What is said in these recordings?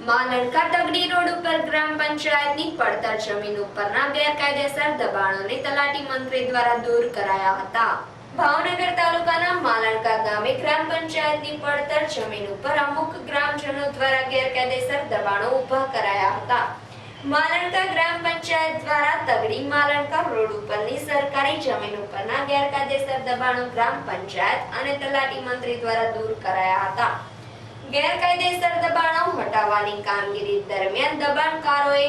Malanka તગડી road ઉપર ગ્રામ પંચાયતની પડતર જમીન ઉપરના ગેરકાયદેસર દબાણોને તલાટી મંત્રી દ્વારા દૂર કરાયા હતા। ભાવનગર તાલુકાના માલણકા ગામે ગ્રામ પંચાયતની પડતર જમીન ઉપર અમુક ગ્રામજનો દ્વારા ગેરકાયદેસર દબાણો ઊભા કરાયા હતા। માલણકા ગ્રામ પંચાયત દ્વારા તગડી માલણકા રોડ ઉપરની સરકારી જમીન ઉપરના ગેરકાયદેસર દબાણો ગ્રામ પંચાયત અને તલાટી મંત્રી દ્વારા દૂર કરાયા હતા। ગેરકાયદેસર દબાણો હટાવવાની કામગીરી દરમિયાન દબાણકારોએ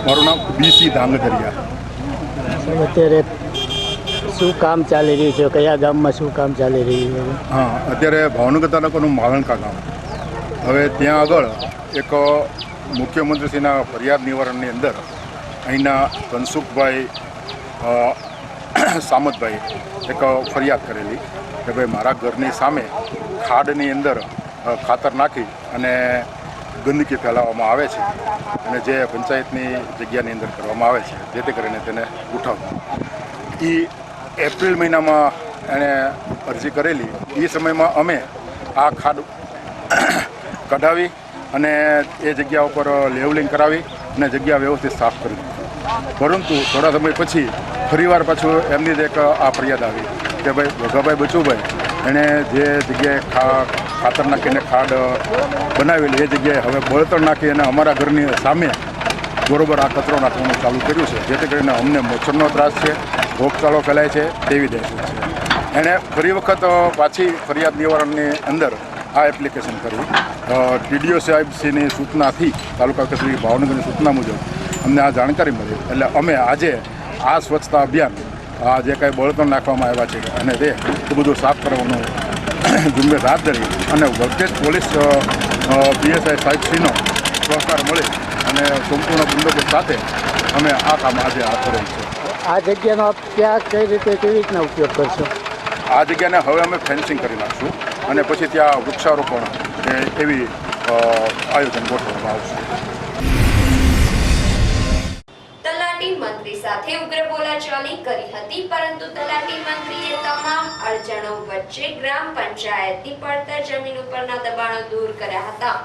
મારું નામ બીસી ધાંગધરિયા। અત્યારે શું કામ ચાલી રહ્યું છે? કયા ગામમાં શું કામ ચાલી રહ્યું છે? હા, અત્યારે ભાવનગર તાલુકાનું માલણકા ગામ, હવે ત્યાં આગળ એક મુખ્યમંત્રીશ્રીના ફરિયાદ નિવારણની અંદર અહીંના ધનસુખભાઈ સામતભાઈ એક ફરિયાદ કરેલી કે ભાઈ મારા ઘરની સામે ખાડની અંદર ખાતર નાખી અને ગંદકી ફેલાવવામાં આવે છે અને જે પંચાયતની જગ્યાની અંદર કરવામાં આવે છે, જેથી કરીને તેને ઉઠાવવું। એ એપ્રિલ મહિનામાં એણે અરજી કરેલી। એ સમયમાં અમે આ ખાડ કઢાવી અને એ જગ્યા ઉપર લેવલિંગ કરાવી અને જગ્યા વ્યવસ્થિત સાફ કરી દીધી। પરંતુ થોડા સમય પછી ફરીવાર પાછું એમની જ એક આ ફરિયાદ આવી કે ભાઈ ભગાભાઈ બચુભાઈ એણે જે જગ્યાએ ખાતર નાખીને ખાડ બનાવેલી એ જગ્યાએ હવે બળતણ નાખી અને અમારા ઘરની સામે બરોબર આ કચરો નાખવાનું ચાલુ કર્યું છે, જેથી કરીને અમને મચ્છરનો ત્રાસ છે, રોગચાળો ફેલાય છે તેવી દહેશત છે। એણે ફરી વખત પાછી ફરિયાદ નિવારણની અંદર આ એપ્લિકેશન કરી। ટીડીઓ સાહેબશ્રીની સૂચનાથી તાલુકા કચેરી ભાવનગરની સૂચના મુજબ અમને આ જાણકારી મળી, એટલે અમે આજે આ સ્વચ્છતા અભિયાન આ જે કાંઈ બળતણ નાખવામાં આવ્યા છે અને તે બધું સાફ કરવાનું ઝુંબેશ હાથ ધરી અને વર્તેજ પોલીસ પીએસઆઈ સાહેબશ્રીનો સહકાર મળી અને સંપૂર્ણ બંદોબસ્ત સાથે અમે આ કામ આજે હાથ ધરેલ છે। આ જગ્યાનો આપ ક્યાં કઈ રીતે કેવી રીતના ઉપયોગ કરશો? આ જગ્યાને હવે અમે ફેન્સિંગ કરી નાખશું અને પછી ત્યાં વૃક્ષારોપણ એવી આયોજન ગોઠવવામાં આવશે। તલાટી મંત્રી સાથે ઉગ્ર બોલાચાલી કરી હતી, પરંતુ તલાટી મંત્રીએ તમામ અડચણો વચ્ચે ગ્રામ પંચાયતની પડતર જમીન ઉપરના દબાણો દૂર કર્યા હતા।